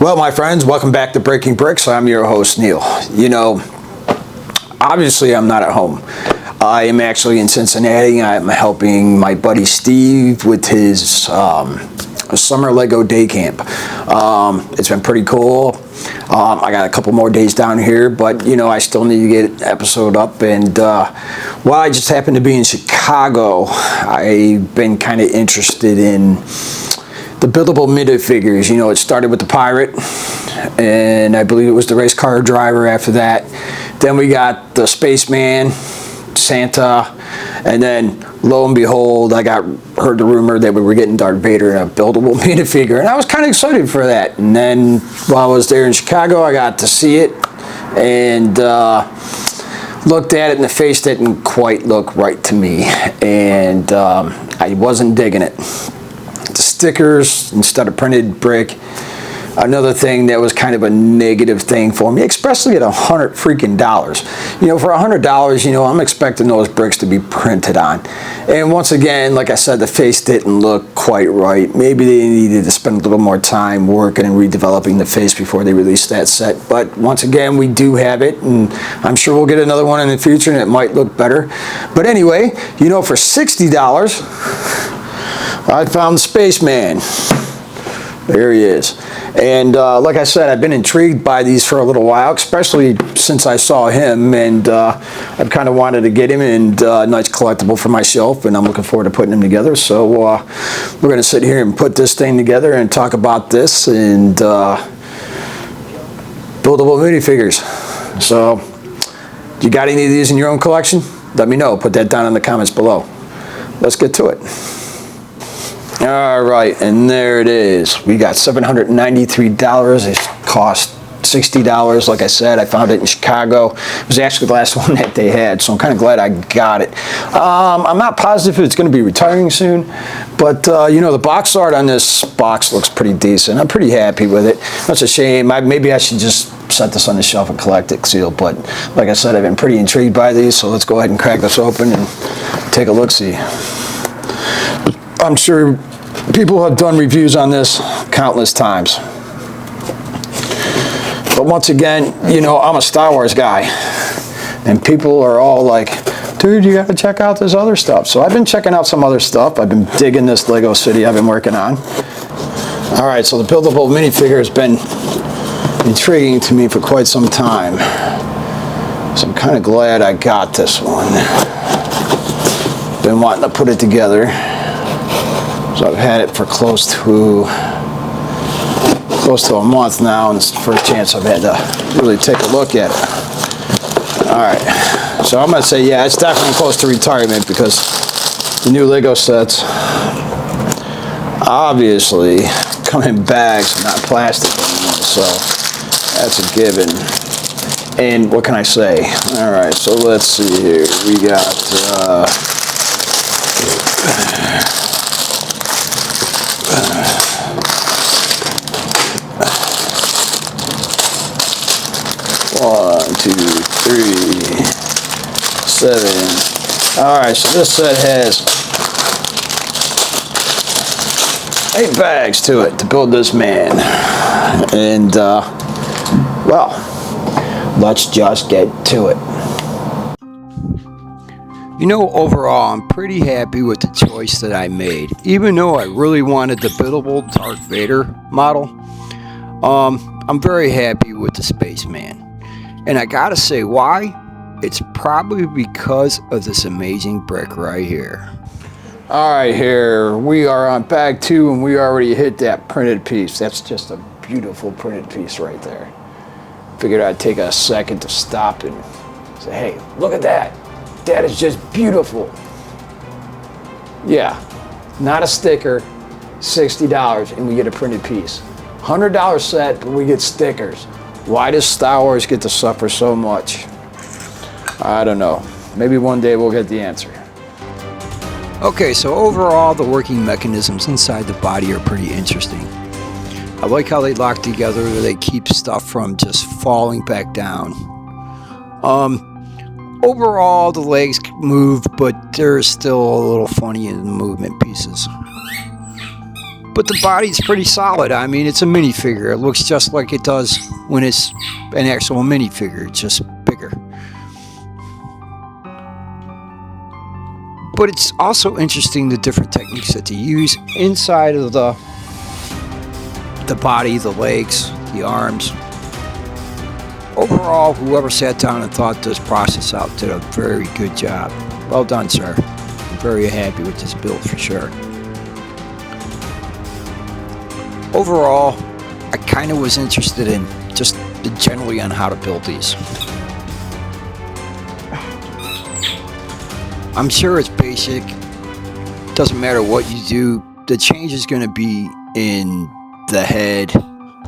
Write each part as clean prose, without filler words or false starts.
Well, my friends, welcome back to Breaking Bricks. I'm your host, Neil. You know, obviously I'm not at home. I am actually in Cincinnati. I'm helping my buddy Steve with his summer Lego day camp. It's been pretty cool. I got a couple more days down here, but you know, I still need to get an episode up. And while I just happened to be in Chicago, I've been kind of interested in the buildable minifigures. You know, it started with the pirate, and I believe it was the race car driver after that. Then we got the spaceman, Santa, and then lo and behold, I heard the rumor that we were getting Darth Vader in a buildable minifigure, and I was kind of excited for that. And then while I was there in Chicago, I got to see it and looked at it, and the face didn't quite look right to me, and I wasn't digging it. The stickers instead of printed brick, another thing that was kind of a negative thing for me, especially at $100 freaking. You know, for $100, you know, I'm expecting those bricks to be printed on. And once again, like I said, the face didn't look quite right. Maybe they needed to spend a little more time working and redeveloping the face before they released that set. But once again, we do have it, and I'm sure we'll get another one in the future, and it might look better. But anyway, you know, for $60, I found the spaceman. There he is. And like I said, I've been intrigued by these for a little while, especially since I saw him, and I've kind of wanted to get him, and a nice collectible for myself, and I'm looking forward to putting them together. So we're going to sit here and put this thing together and talk about this and buildable minifigures. So, you got any of these in your own collection? Let me know. Put that down in the comments below. Let's get to it. All right, and there it is. We got $793. It cost $60. Like I said, I found it in Chicago. It was actually the last one that they had, so I'm kind of glad I got it. I'm not positive if it's going to be retiring soon, but you know, the box art on this box looks pretty decent. I'm pretty happy with it. That's a shame. Maybe I should just set this on the shelf and collect it sealed, but like I said, I've been pretty intrigued by these, so let's go ahead and crack this open and take a look-see. I'm sure people have done reviews on this countless times. But once again, you know, I'm a Star Wars guy, and people are all like, dude, you gotta check out this other stuff. So I've been checking out some other stuff. I've been digging this Lego City I've been working on. All right, so the buildable minifigure has been intriguing to me for quite some time. So I'm kind of glad I got this one. Been wanting to put it together. So I've had it for close to a month now, and it's the first chance I've had to really take a look at it. All right, so I'm gonna say, yeah, it's definitely close to retirement because the new Lego sets obviously come in bags and not plastic anymore, so that's a given. And what can I say? All right, so let's see here. We got 1, 2, 3, 7. All right, so this set has 8 bags to it to build this man. And, well, let's just get to it. You know, overall, I'm pretty happy with the choice that I made. Even though I really wanted the buildable Darth Vader model, I'm very happy with the spaceman. And I gotta say why? It's probably because of this amazing brick right here. All right, here we are on bag 2, and we already hit that printed piece. That's just a beautiful printed piece right there. Figured I'd take a second to stop and say, hey, look at that. That is just beautiful. Yeah, not a sticker, $60, and we get a printed piece. $100 set, but we get stickers. Why does Star Wars get to suffer so much? I don't know. Maybe one day we'll get the answer. Okay, so overall, the working mechanisms inside the body are pretty interesting. I like how they lock together. They keep stuff from just falling back down. Overall, the legs move, but they're still a little funny in the movement pieces. But the body's pretty solid. I mean, it's a minifigure. It looks just like it does when it's an actual minifigure. It's just bigger. But it's also interesting the different techniques that they use inside of the body, the legs, the arms. Overall, whoever sat down and thought this process out did a very good job. Well done, sir. I'm very happy with this build for sure. Overall, I kind of was interested in just generally on how to build these. I'm sure it's basic. Doesn't matter what you do. The change is going to be in the head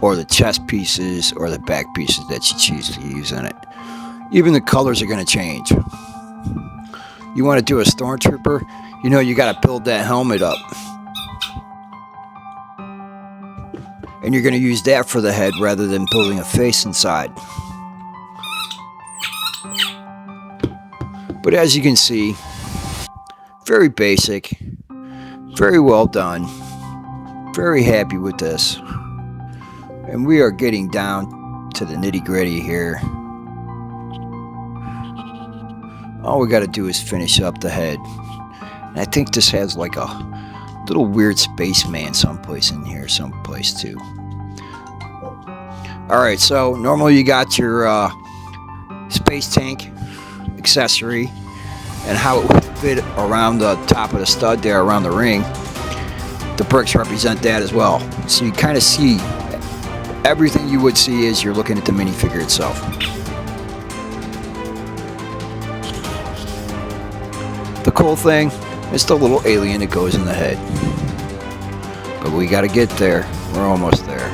or the chest pieces or the back pieces that you choose to use in it. Even the colors are going to change. You want to do a stormtrooper, you know you got to build that helmet up. And you're going to use that for the head rather than building a face inside. But as you can see, very basic, very well done, very happy with this. And we are getting down to the nitty-gritty here. All we got to do is finish up the head. And I think this has like a little weird spaceman someplace in here, someplace too. Alright, so normally you got your space tank accessory and how it would fit around the top of the stud there, around the ring. The bricks represent that as well. So you kind of see everything you would see as you're looking at the minifigure itself. The cool thing is the little alien that goes in the head. But we got to get there. We're almost there.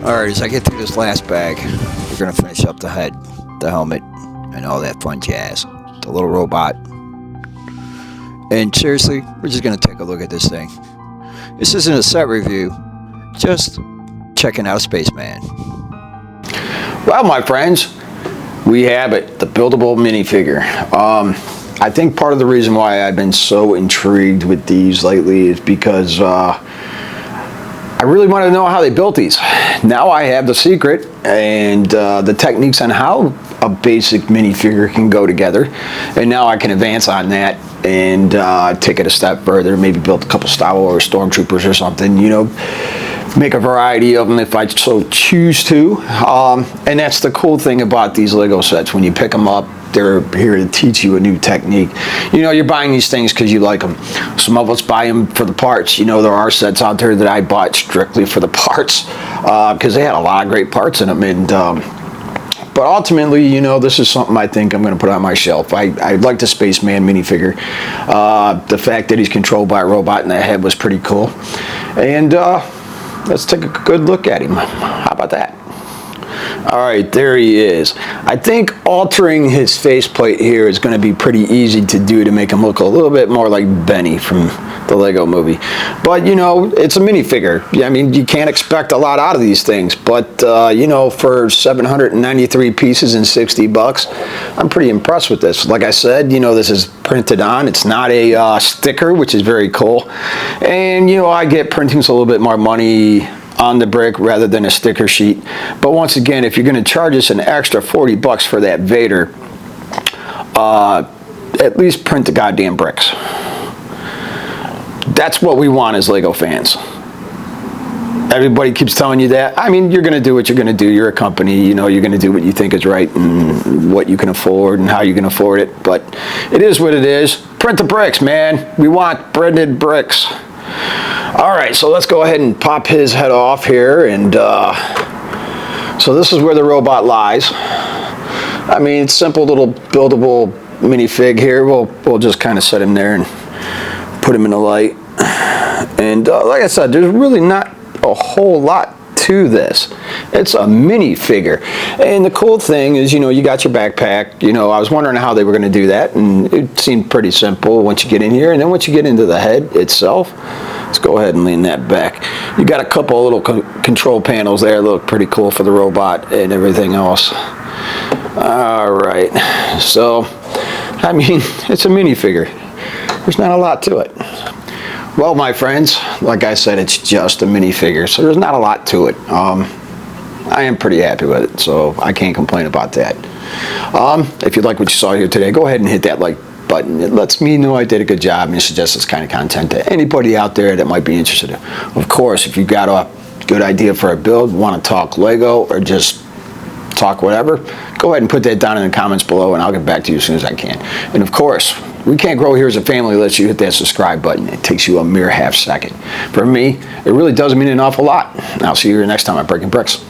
Alright, as I get through this last bag, we're going to finish up the head, the helmet, and all that fun jazz. The little robot. And seriously, we're just going to take a look at this thing. This isn't a set review, just checking out Spaceman. Well, my friends, we have it, the buildable minifigure. I think part of the reason why I've been so intrigued with these lately is because I really want to know how they built these. Now I have the secret and the techniques on how a basic minifigure can go together, and now I can advance on that and take it a step further, maybe build a couple Star Wars stormtroopers or something, you know, make a variety of them if I so choose to. And that's the cool thing about these Lego sets. When you pick them up, they're here to teach you a new technique. You know, you're buying these things because you like them. Some of us buy them for the parts. You know, there are sets out there that I bought strictly for the parts because they had a lot of great parts in them. And but ultimately, you know, this is something I think I'm going to put on my shelf. I like the Spaceman minifigure. The fact that he's controlled by a robot in the head was pretty cool. And let's take a good look at him. How about that? All right, there he is. I think altering his faceplate here is going to be pretty easy to do to make him look a little bit more like Benny from the Lego movie. But, you know, it's a minifigure. I mean, you can't expect a lot out of these things. But, you know, for 793 pieces and 60 bucks, I'm pretty impressed with this. Like I said, you know, this is printed on. It's not a sticker, which is very cool. And, you know, I get printing's a little bit more money on the brick rather than a sticker sheet. But once again, if you're going to charge us an extra 40 bucks for that Vader, at least print the goddamn bricks. That's what we want as Lego fans. Everybody keeps telling you that. I mean, you're going to do what you're going to do. You're a company, you know, you're going to do what you think is right and what you can afford and how you can afford it. But it is what it is. Print the bricks, man. We want printed bricks. All right, so let's go ahead and pop his head off here. And so this is where the robot lies. I mean, it's simple little buildable minifig here. We'll just kind of set him there and put him in the light. And like I said, there's really not a whole lot to this. It's a minifigure. And the cool thing is, you know, you got your backpack. You know, I was wondering how they were going to do that, and it seemed pretty simple once you get in here. And then once you get into the head itself, let's go ahead and lean that back. You got a couple of little control panels there that look pretty cool for the robot and everything else. All right. So, I mean, it's a minifigure. There's not a lot to it. Well, my friends, like I said, it's just a minifigure, so there's not a lot to it. I am pretty happy with it, so I can't complain about that. If you like what you saw here today, go ahead and hit that like button. It lets me know I did a good job and suggest this kind of content to anybody out there that might be interested. Of course, if you've got a good idea for a build, want to talk Lego or just talk whatever, go ahead and put that down in the comments below and I'll get back to you as soon as I can. And of course, we can't grow here as a family unless you hit that subscribe button. It takes you a mere half second. For me, it really does mean an awful lot. And I'll see you here next time at Breaking Bricks.